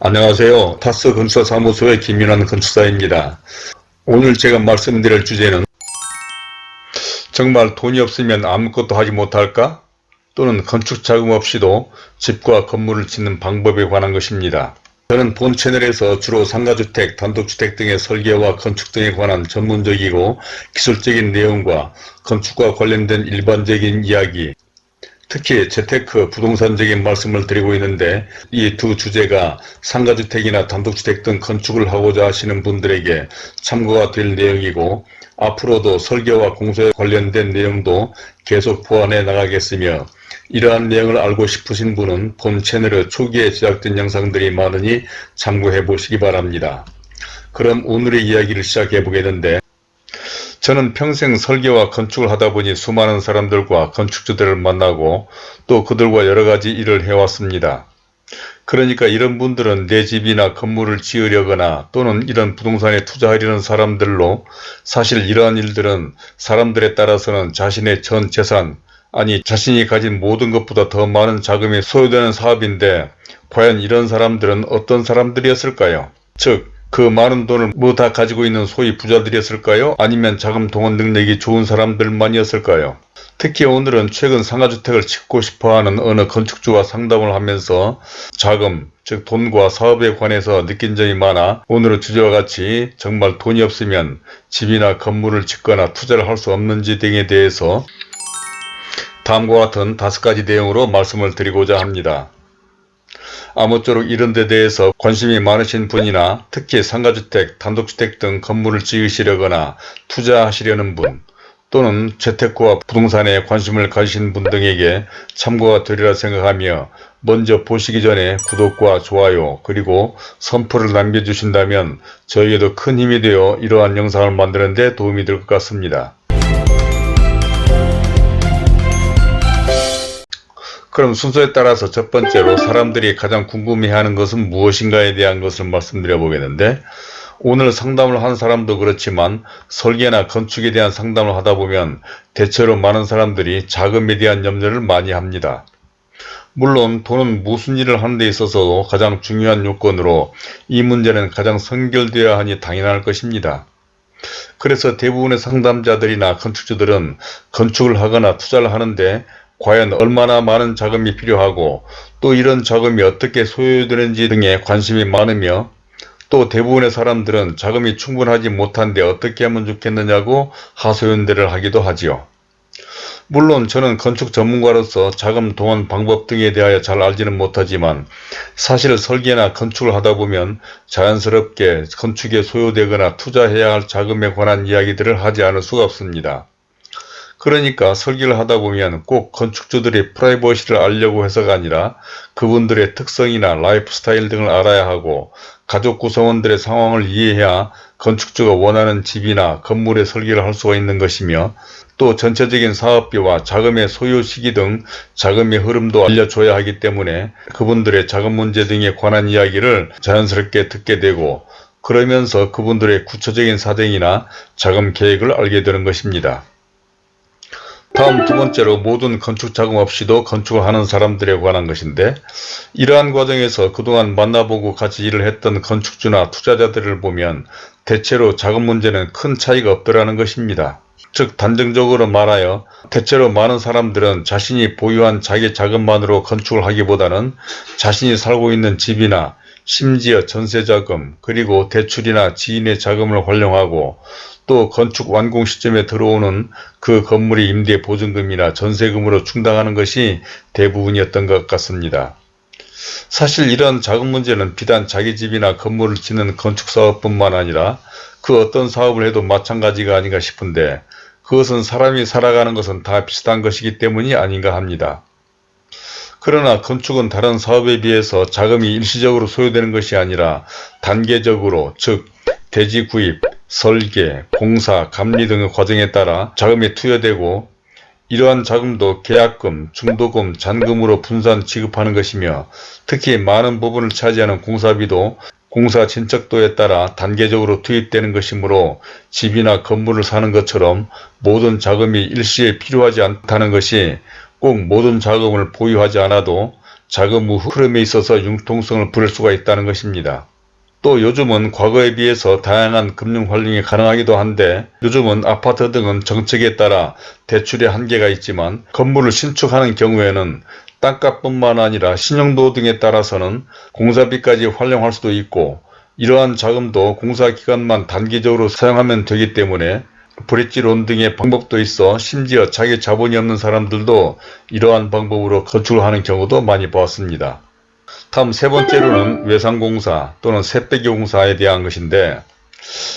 안녕하세요. 타스 건축사무소의 김윤환 건축사입니다. 오늘 제가 말씀드릴 주제는 정말 돈이 없으면 아무것도 하지 못할까? 또는 건축 자금 없이도 집과 건물을 짓는 방법에 관한 것입니다. 저는 본 채널에서 주로 상가주택, 단독주택 등의 설계와 건축 등에 관한 전문적이고 기술적인 내용과 건축과 관련된 일반적인 이야기, 특히 재테크, 부동산적인 말씀을 드리고 있는데, 이 두 주제가 상가주택이나 단독주택 등 건축을 하고자 하시는 분들에게 참고가 될 내용이고, 앞으로도 설계와 공사에 관련된 내용도 계속 보완해 나가겠으며, 이러한 내용을 알고 싶으신 분은 본 채널에 초기에 제작된 영상들이 많으니 참고해 보시기 바랍니다. 그럼 오늘의 이야기를 시작해 보겠는데, 저는 평생 설계와 건축을 하다 보니 수많은 사람들과 건축주들을 만나고 또 그들과 여러가지 일을 해왔습니다. 그러니까 이런 분들은 내 집이나 건물을 지으려거나 또는 이런 부동산에 투자하려는 사람들로, 사실 이러한 일들은 사람들에 따라서는 자신의 전 재산, 아니 자신이 가진 모든 것보다 더 많은 자금이 소요되는 사업인데, 과연 이런 사람들은 어떤 사람들이었을까요? 즉, 그 많은 돈을 뭐 다 가지고 있는 소위 부자들이었을까요? 아니면 자금 동원 능력이 좋은 사람들만이었을까요? 특히 오늘은 최근 상가주택을 짓고 싶어하는 어느 건축주와 상담을 하면서 자금, 즉 돈과 사업에 관해서 느낀 점이 많아 오늘의 주제와 같이 정말 돈이 없으면 집이나 건물을 짓거나 투자를 할 수 없는지 등에 대해서 다음과 같은 5가지 내용으로 말씀을 드리고자 합니다. 아무쪼록 이런 데 대해서 관심이 많으신 분이나 특히 상가주택, 단독주택 등 건물을 지으시려거나 투자하시려는 분, 또는 재테크와 부동산에 관심을 가지신 분 등에게 참고가 되리라 생각하며, 먼저 보시기 전에 구독과 좋아요 그리고 선풀을 남겨주신다면 저에게도 큰 힘이 되어 이러한 영상을 만드는 데 도움이 될 것 같습니다. 그럼 순서에 따라서 첫 번째로 사람들이 가장 궁금해하는 것은 무엇인가에 대한 것을 말씀드려 보겠는데, 오늘 상담을 한 사람도 그렇지만 설계나 건축에 대한 상담을 하다 보면 대체로 많은 사람들이 자금에 대한 염려를 많이 합니다. 물론 돈은 무슨 일을 하는 데 있어서도 가장 중요한 요건으로 이 문제는 가장 선결되어야 하니 당연할 것입니다. 그래서 대부분의 상담자들이나 건축주들은 건축을 하거나 투자를 하는데 과연 얼마나 많은 자금이 필요하고 또 이런 자금이 어떻게 소요되는지 등에 관심이 많으며, 또 대부분의 사람들은 자금이 충분하지 못한데 어떻게 하면 좋겠느냐고 하소연대를 하기도 하지요. 물론 저는 건축 전문가로서 자금 동원 방법 등에 대하여 잘 알지는 못하지만, 사실 설계나 건축을 하다 보면 자연스럽게 건축에 소요되거나 투자해야 할 자금에 관한 이야기들을 하지 않을 수가 없습니다. 그러니까 설계를 하다 보면 꼭 건축주들의 프라이버시를 알려고 해서가 아니라 그분들의 특성이나 라이프 스타일 등을 알아야 하고, 가족 구성원들의 상황을 이해해야 건축주가 원하는 집이나 건물의 설계를 할 수가 있는 것이며, 또 전체적인 사업비와 자금의 소요 시기 등 자금의 흐름도 알려줘야 하기 때문에 그분들의 자금 문제 등에 관한 이야기를 자연스럽게 듣게 되고, 그러면서 그분들의 구체적인 사정이나 자금 계획을 알게 되는 것입니다. 다음 두 번째로 모든 건축 자금 없이도 건축을 하는 사람들에 관한 것인데, 이러한 과정에서 그동안 만나보고 같이 일을 했던 건축주나 투자자들을 보면 대체로 자금 문제는 큰 차이가 없더라는 것입니다. 즉 단정적으로 말하여 대체로 많은 사람들은 자신이 보유한 자기 자금만으로 건축을 하기보다는 자신이 살고 있는 집이나 심지어 전세자금 그리고 대출이나 지인의 자금을 활용하고, 또 건축 완공 시점에 들어오는 그 건물의 임대 보증금이나 전세금으로 충당하는 것이 대부분이었던 것 같습니다. 사실 이런 자금 문제는 비단 자기 집이나 건물을 짓는 건축사업뿐만 아니라 그 어떤 사업을 해도 마찬가지가 아닌가 싶은데, 그것은 사람이 살아가는 것은 다 비슷한 것이기 때문이 아닌가 합니다. 그러나 건축은 다른 사업에 비해서 자금이 일시적으로 소요되는 것이 아니라 단계적으로, 즉 대지 구입, 설계, 공사, 감리 등의 과정에 따라 자금이 투여되고, 이러한 자금도 계약금, 중도금, 잔금으로 분산 지급하는 것이며, 특히 많은 부분을 차지하는 공사비도 공사 진척도에 따라 단계적으로 투입되는 것이므로 집이나 건물을 사는 것처럼 모든 자금이 일시에 필요하지 않다는 것이, 꼭 모든 자금을 보유하지 않아도 자금 흐름에 있어서 융통성을 부릴 수가 있다는 것입니다. 또 요즘은 과거에 비해서 다양한 금융 활용이 가능하기도 한데 요즘은 아파트 등은 정책에 따라 대출의 한계가 있지만 건물을 신축하는 경우에는 땅값뿐만 아니라 신용도 등에 따라서는 공사비까지 활용할 수도 있고 이러한 자금도 공사 기간만 단기적으로 사용하면 되기 때문에 브릿지론 등의 방법도 있어 심지어 자기 자본이 없는 사람들도 이러한 방법으로 건축을 하는 경우도 많이 보았습니다. 다음 세 번째로는 외상공사 또는 새빼기 공사에 대한 것인데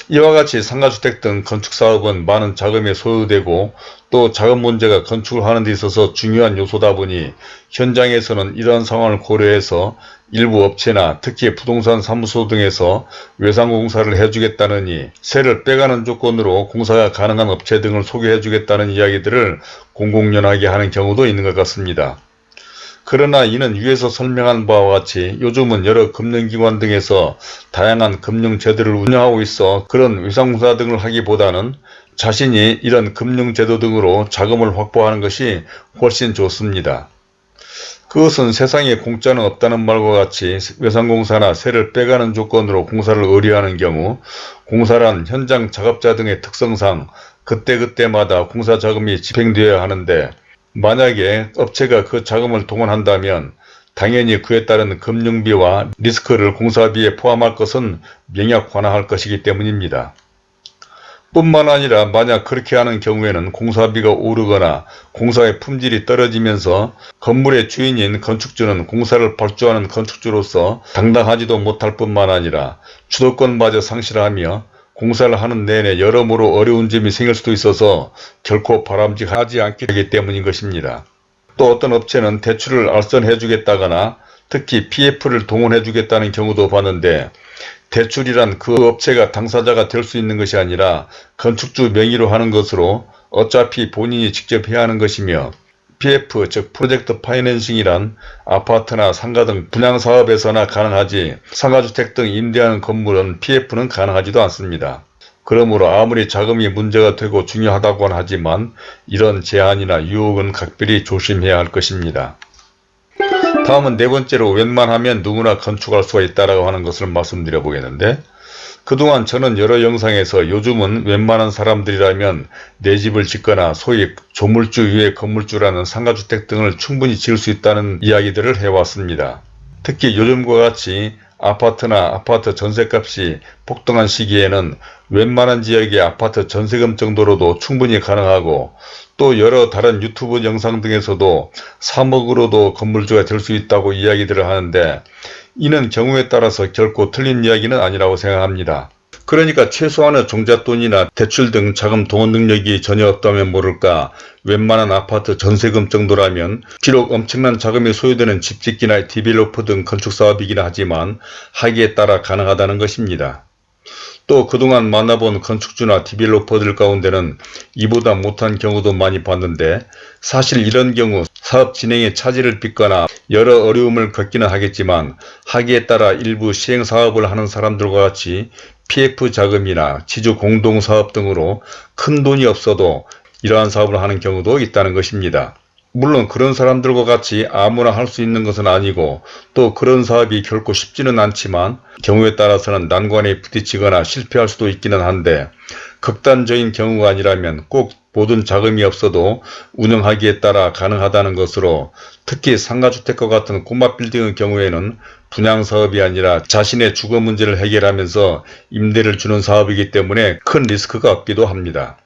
이와 같이 상가주택 등 건축사업은 많은 자금이 소요되고 또 자금 문제가 건축을 하는 데 있어서 중요한 요소다 보니 현장에서는 이러한 상황을 고려해서 일부 업체나 특히 부동산 사무소 등에서 외상공사를 해주겠다느니 세를 빼가는 조건으로 공사가 가능한 업체 등을 소개해주겠다는 이야기들을 공공연하게 하는 경우도 있는 것 같습니다. 그러나 이는 위에서 설명한 바와 같이 요즘은 여러 금융기관 등에서 다양한 금융제도를 운영하고 있어 그런 외상공사 등을 하기보다는 자신이 이런 금융제도 등으로 자금을 확보하는 것이 훨씬 좋습니다. 그것은 세상에 공짜는 없다는 말과 같이 외상공사나 세를 빼가는 조건으로 공사를 의뢰하는 경우 공사란 현장 작업자 등의 특성상 그때그때마다 공사 자금이 집행되어야 하는데 만약에 업체가 그 자금을 동원한다면 당연히 그에 따른 금융비와 리스크를 공사비에 포함할 것은 명약 관화할 것이기 때문입니다. 뿐만 아니라 만약 그렇게 하는 경우에는 공사비가 오르거나 공사의 품질이 떨어지면서 건물의 주인인 건축주는 공사를 발주하는 건축주로서 당당하지도 못할 뿐만 아니라 주도권마저 상실하며 공사를 하는 내내 여러모로 어려운 점이 생길 수도 있어서 결코 바람직하지 않기 때문인 것입니다. 또 어떤 업체는 대출을 알선해 주겠다거나 특히 PF를 동원해 주겠다는 경우도 봤는데 대출이란 그 업체가 당사자가 될 수 있는 것이 아니라 건축주 명의로 하는 것으로 어차피 본인이 직접 해야 하는 것이며 PF 즉 프로젝트 파이낸싱이란 아파트나 상가 등 분양사업에서나 가능하지 상가주택 등 임대하는 건물은 PF는 가능하지도 않습니다. 그러므로 아무리 자금이 문제가 되고 중요하다고는 하지만 이런 제한이나 유혹은 각별히 조심해야 할 것입니다. 다음은 네 번째로 웬만하면 누구나 건축할 수가 있다라고 하는 것을 말씀드려 보겠는데 그동안 저는 여러 영상에서 요즘은 웬만한 사람들이라면 내 집을 짓거나 소위 조물주 위에 건물주라는 상가주택 등을 충분히 지을 수 있다는 이야기들을 해왔습니다. 특히 요즘과 같이 아파트나 아파트 전셋값이 폭등한 시기에는 웬만한 지역의 아파트 전세금 정도로도 충분히 가능하고 또 여러 다른 유튜브 영상 등에서도 3억으로도 건물주가 될 수 있다고 이야기들을 하는데 이는 경우에 따라서 결코 틀린 이야기는 아니라고 생각합니다. 그러니까 최소한의 종잣돈이나 대출 등 자금 동원 능력이 전혀 없다면 모를까 웬만한 아파트 전세금 정도라면 비록 엄청난 자금이 소요되는 집짓기나 디벨로퍼 등 건축사업이긴 하지만 하기에 따라 가능하다는 것입니다. 또 그동안 만나본 건축주나 디벨로퍼들 가운데는 이보다 못한 경우도 많이 봤는데 사실 이런 경우 사업 진행에 차질을 빚거나 여러 어려움을 겪기는 하겠지만 하기에 따라 일부 시행사업을 하는 사람들과 같이 PF 자금이나 지주 공동사업 등으로 큰 돈이 없어도 이러한 사업을 하는 경우도 있다는 것입니다. 물론 그런 사람들과 같이 아무나 할 수 있는 것은 아니고 또 그런 사업이 결코 쉽지는 않지만 경우에 따라서는 난관에 부딪히거나 실패할 수도 있기는 한데 극단적인 경우가 아니라면 꼭 모든 자금이 없어도 운영하기에 따라 가능하다는 것으로 특히 상가주택과 같은 꼬마 빌딩의 경우에는 분양사업이 아니라 자신의 주거 문제를 해결하면서 임대를 주는 사업이기 때문에 큰 리스크가 없기도 합니다.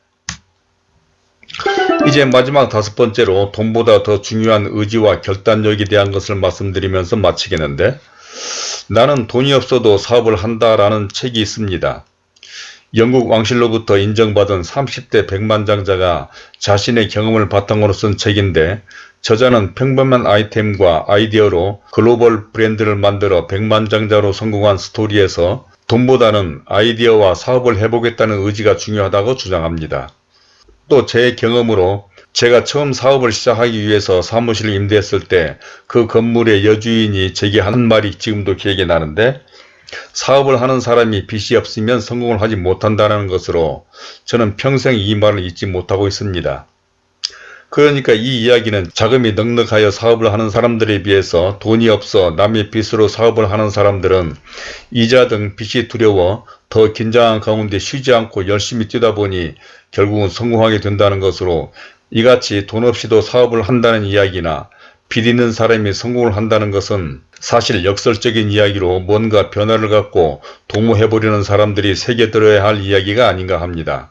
이제 마지막 다섯 번째로 돈보다 더 중요한 의지와 결단력에 대한 것을 말씀드리면서 마치겠는데 나는 돈이 없어도 사업을 한다라는 책이 있습니다. 영국 왕실로부터 인정받은 30대 백만장자가 자신의 경험을 바탕으로 쓴 책인데 저자는 평범한 아이템과 아이디어로 글로벌 브랜드를 만들어 백만장자로 성공한 스토리에서 돈보다는 아이디어와 사업을 해보겠다는 의지가 중요하다고 주장합니다. 또 제 경험으로 제가 처음 사업을 시작하기 위해서 사무실을 임대했을 때 그 건물의 여주인이 제게 한 말이 지금도 기억이 나는데 사업을 하는 사람이 빚이 없으면 성공을 하지 못한다는 것으로 저는 평생 이 말을 잊지 못하고 있습니다. 그러니까 이 이야기는 자금이 넉넉하여 사업을 하는 사람들에 비해서 돈이 없어 남의 빚으로 사업을 하는 사람들은 이자 등 빚이 두려워 더 긴장한 가운데 쉬지 않고 열심히 뛰다 보니 결국은 성공하게 된다는 것으로, 이같이 돈 없이도 사업을 한다는 이야기나 빚 있는 사람이 성공을 한다는 것은 사실 역설적인 이야기로 뭔가 변화를 갖고 도모해보려는 사람들이 새겨들어야 할 이야기가 아닌가 합니다.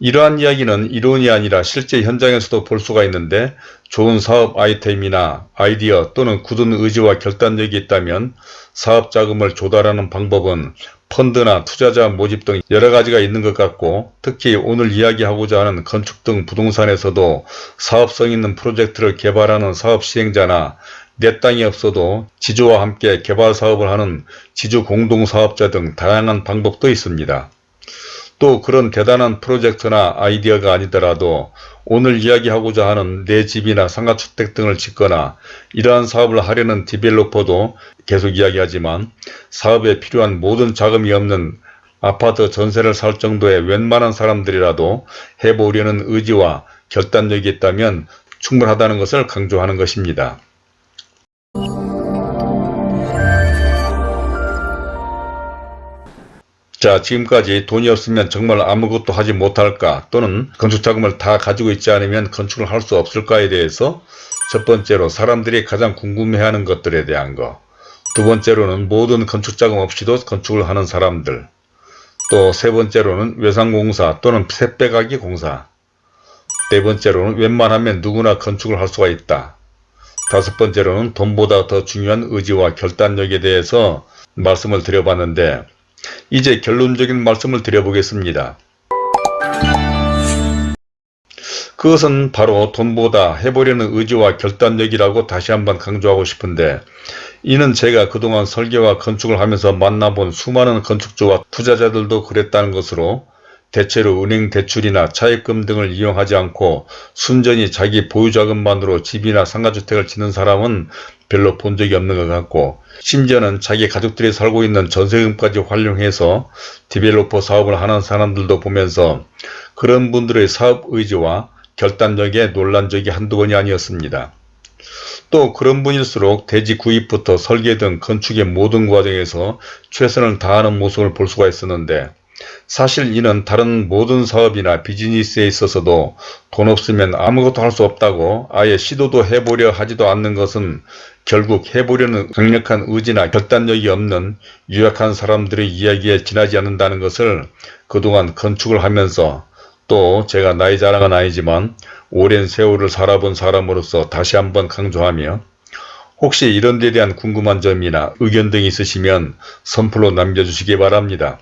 이러한 이야기는 이론이 아니라 실제 현장에서도 볼 수가 있는데, 좋은 사업 아이템이나 아이디어 또는 굳은 의지와 결단력이 있다면 사업 자금을 조달하는 방법은 펀드나 투자자 모집 등 여러 가지가 있는 것 같고, 특히 오늘 이야기하고자 하는 건축 등 부동산에서도 사업성 있는 프로젝트를 개발하는 사업 시행자나 내 땅이 없어도 지주와 함께 개발 사업을 하는 지주 공동사업자 등 다양한 방법도 있습니다. 또 그런 대단한 프로젝트나 아이디어가 아니더라도 오늘 이야기하고자 하는 내 집이나 상가주택 등을 짓거나 이러한 사업을 하려는 디벨로퍼도 계속 이야기하지만, 사업에 필요한 모든 자금이 없는 아파트 전세를 살 정도의 웬만한 사람들이라도 해보려는 의지와 결단력이 있다면 충분하다는 것을 강조하는 것입니다. 자, 지금까지 돈이 없으면 정말 아무것도 하지 못할까, 또는 건축자금을 다 가지고 있지 않으면 건축을 할 수 없을까에 대해서 첫 번째로 사람들이 가장 궁금해하는 것들에 대한 거, 두 번째로는 모든 건축자금 없이도 건축을 하는 사람들, 또 세 번째로는 외상공사 또는 셋빼가기 공사, 네 번째로는 웬만하면 누구나 건축을 할 수가 있다, 다섯 번째로는 돈보다 더 중요한 의지와 결단력에 대해서 말씀을 드려봤는데, 이제 결론적인 말씀을 드려보겠습니다. 그것은 바로 돈보다 해보려는 의지와 결단력이라고 다시 한번 강조하고 싶은데, 이는 제가 그동안 설계와 건축을 하면서 만나본 수많은 건축주와 투자자들도 그랬다는 것으로, 대체로 은행 대출이나 차입금 등을 이용하지 않고 순전히 자기 보유자금만으로 집이나 상가주택을 짓는 사람은 별로 본 적이 없는 것 같고, 심지어는 자기 가족들이 살고 있는 전세금까지 활용해서 디벨로퍼 사업을 하는 사람들도 보면서 그런 분들의 사업 의지와 결단력에 놀란 적이 한두 번이 아니었습니다. 또 그런 분일수록 대지 구입부터 설계 등 건축의 모든 과정에서 최선을 다하는 모습을 볼 수가 있었는데, 사실 이는 다른 모든 사업이나 비즈니스에 있어서도 돈 없으면 아무것도 할 수 없다고 아예 시도도 해보려 하지도 않는 것은 결국 해보려는 강력한 의지나 결단력이 없는 유약한 사람들의 이야기에 지나지 않는다는 것을 그동안 건축을 하면서, 또 제가 나이 자랑은 아니지만 오랜 세월을 살아본 사람으로서 다시 한번 강조하며, 혹시 이런 데 대한 궁금한 점이나 의견 등이 있으시면 선플로 남겨주시기 바랍니다.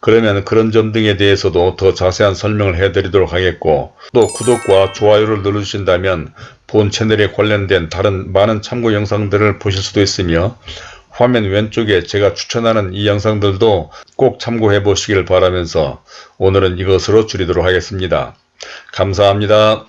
그러면 그런 점 등에 대해서도 더 자세한 설명을 해드리도록 하겠고, 또 구독과 좋아요를 눌러주신다면 본 채널에 관련된 다른 많은 참고 영상들을 보실 수도 있으며, 화면 왼쪽에 제가 추천하는 이 영상들도 꼭 참고해 보시길 바라면서 오늘은 이것으로 줄이도록 하겠습니다. 감사합니다.